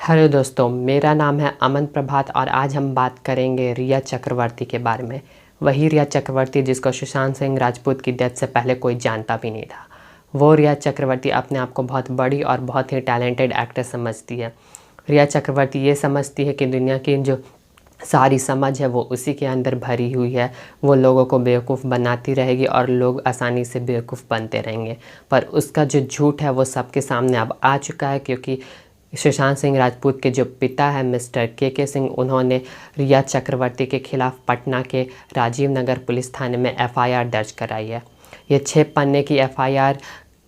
Hello दोस्तों, मेरा नाम है अमन प्रभात और आज हम बात करेंगे रिया चक्रवर्ती के बारे में। वही रिया चक्रवर्ती जिसको सुशांत सिंह राजपूत की डेथ से पहले कोई जानता भी नहीं था। वो रिया चक्रवर्ती अपने आप को बहुत बड़ी और बहुत ही टैलेंटेड एक्टर समझती है। रिया चक्रवर्ती ये समझती है कि दुनिया की जो सारी समझ है वो उसी के अंदर भरी हुई है। वो लोगों को बेवकूफ़ बनाती रहेगी और लोग आसानी से बेवकूफ़ बनते रहेंगे। पर उसका जो झूठ है वो सबके सामने अब आ चुका है, क्योंकि सुशांत सिंह राजपूत के जो पिता है मिस्टर के सिंह, उन्होंने रिया चक्रवर्ती के खिलाफ पटना के राजीव नगर पुलिस थाने में एफआईआर दर्ज कराई है। ये 6 पन्ने की एफआईआर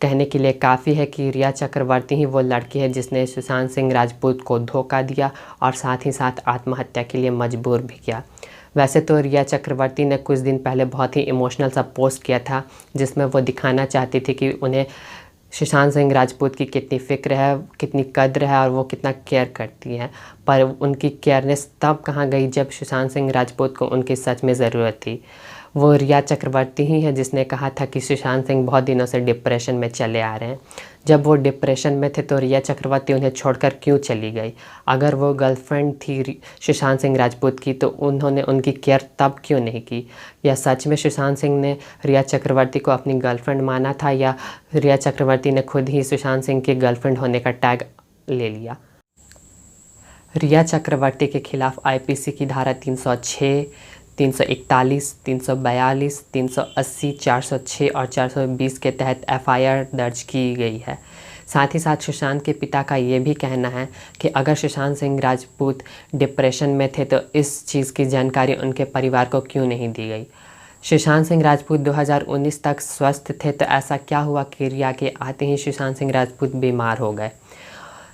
कहने के लिए काफ़ी है कि रिया चक्रवर्ती ही वो लड़की है जिसने सुशांत सिंह राजपूत को धोखा दिया और साथ ही साथ आत्महत्या के लिए मजबूर भी किया। वैसे तो रिया चक्रवर्ती ने कुछ दिन पहले बहुत ही इमोशनल सा पोस्ट किया था, जिसमें वो दिखाना चाहती थी कि उन्हें सुशांत सिंह राजपूत की कितनी फ़िक्र है, कितनी कद्र है और वो कितना केयर करती हैं। पर उनकी केयरनेस तब कहाँ गई जब सुशांत सिंह राजपूत को उनकी सच में ज़रूरत थी। वो रिया चक्रवर्ती ही है जिसने कहा था कि सुशांत सिंह बहुत दिनों से डिप्रेशन में चले आ रहे हैं। जब वो डिप्रेशन में थे तो रिया चक्रवर्ती उन्हें छोड़कर क्यों चली गई? अगर वो गर्लफ्रेंड थी सुशांत सिंह राजपूत की तो उन्होंने उनकी केयर तब क्यों नहीं की? या सच में सुशांत सिंह ने रिया चक्रवर्ती को अपनी गर्लफ्रेंड माना था, या रिया चक्रवर्ती ने खुद ही सुशांत सिंह के गर्लफ्रेंड होने का टैग ले लिया? रिया चक्रवर्ती के खिलाफ आईपीसी की धारा 306, 341, 342, 380, 406 और 420 के तहत एफआईआर दर्ज की गई है। साथ ही साथ सुशांत के पिता का ये भी कहना है कि अगर सुशांत सिंह राजपूत डिप्रेशन में थे तो इस चीज़ की जानकारी उनके परिवार को क्यों नहीं दी गई। सुशांत सिंह राजपूत 2019 तक स्वस्थ थे, तो ऐसा क्या हुआ कि रिया के आते ही सुशांत सिंह राजपूत बीमार हो गए?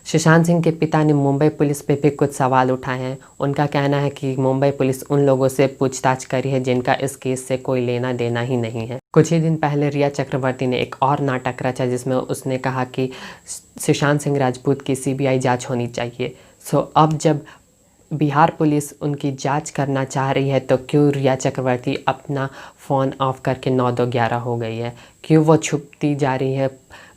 सुशांत सिंह के पिता ने मुंबई पुलिस पे भी कुछ सवाल उठाए हैं। उनका कहना है कि मुंबई पुलिस उन लोगों से पूछताछ करी है जिनका इस केस से कोई लेना देना ही नहीं है। कुछ ही दिन पहले रिया चक्रवर्ती ने एक और नाटक रचा जिसमें उसने कहा कि सुशांत सिंह राजपूत की सीबीआई जांच होनी चाहिए। अब जब बिहार पुलिस उनकी जांच करना चाह रही है तो क्यों रिया चक्रवर्ती अपना फ़ोन ऑफ करके 9-2-11 हो गई है? क्यों वो छुपती जा रही है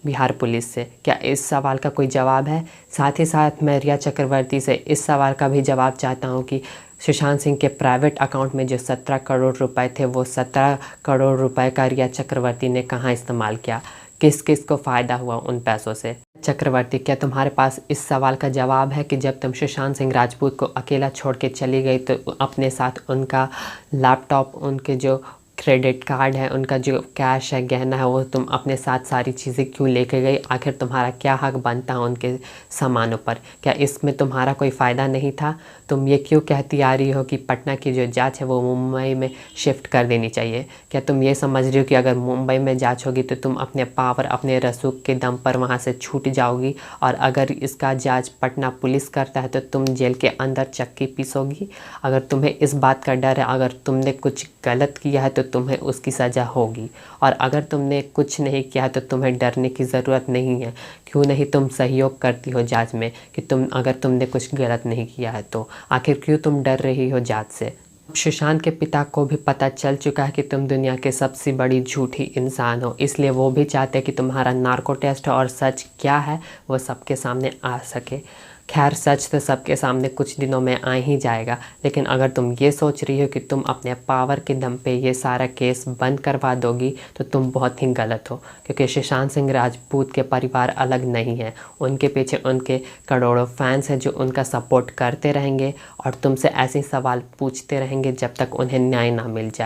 बिहार पुलिस से? क्या इस सवाल का कोई जवाब है? साथ ही साथ मैं रिया चक्रवर्ती से इस सवाल का भी जवाब चाहता हूँ कि सुशांत सिंह के प्राइवेट अकाउंट में जो 17 करोड़ रुपए थे, वो 17 करोड़ रुपए का रिया चक्रवर्ती ने कहाँ इस्तेमाल किया? किस किस को फ़ायदा हुआ उन पैसों से? चक्रवर्ती, क्या तुम्हारे पास इस सवाल का जवाब है कि जब तुम सुशांत सिंह राजपूत को अकेला छोड़ के चली गई तो अपने साथ उनका लैपटॉप, उनके जो क्रेडिट कार्ड है, उनका जो कैश है, गहना है, वो तुम अपने साथ सारी चीज़ें क्यों लेके गई? आखिर तुम्हारा क्या हक बनता है उनके सामानों पर? क्या इसमें तुम्हारा कोई फ़ायदा नहीं था? तुम ये क्यों कहती आ रही हो कि पटना की जो जांच है वो मुंबई में शिफ्ट कर देनी चाहिए? क्या तुम ये समझ रही हो कि अगर मुंबई में जांच होगी तो तुम अपने पावर, अपने रसूख के दम पर वहाँ से छूट जाओगी, और अगर इसका जांच पटना पुलिस करता है तो तुम जेल के अंदर चक्की पीसोगी? अगर तुम्हें इस बात का डर है, अगर तुमने कुछ गलत किया है तो तुम्हें उसकी सज़ा होगी, और अगर तुमने कुछ नहीं किया तो तुम्हें डरने की ज़रूरत नहीं है। क्यों नहीं तुम सहयोग करती हो जांच में कि अगर तुमने कुछ गलत नहीं किया है तो आखिर क्यों तुम डर रही हो जांच से? सुशांत के पिता को भी पता चल चुका है कि तुम दुनिया के सबसे बड़ी झूठी इंसान हो, इसलिए वो भी चाहते हैं कि तुम्हारा नार्को टेस्ट और सच क्या है वो सबके सामने आ सके। खैर, सच तो सबके सामने कुछ दिनों में आ ही जाएगा, लेकिन अगर तुम ये सोच रही हो कि तुम अपने पावर के दम पे ये सारा केस बंद करवा दोगी तो तुम बहुत ही गलत हो, क्योंकि सुशांत सिंह राजपूत के परिवार अलग नहीं है। उनके पीछे उनके करोड़ों फैंस हैं जो उनका सपोर्ट करते रहेंगे और तुमसे ऐसे सवाल पूछते रहेंगे जब तक उन्हें न्याय ना मिल जाए।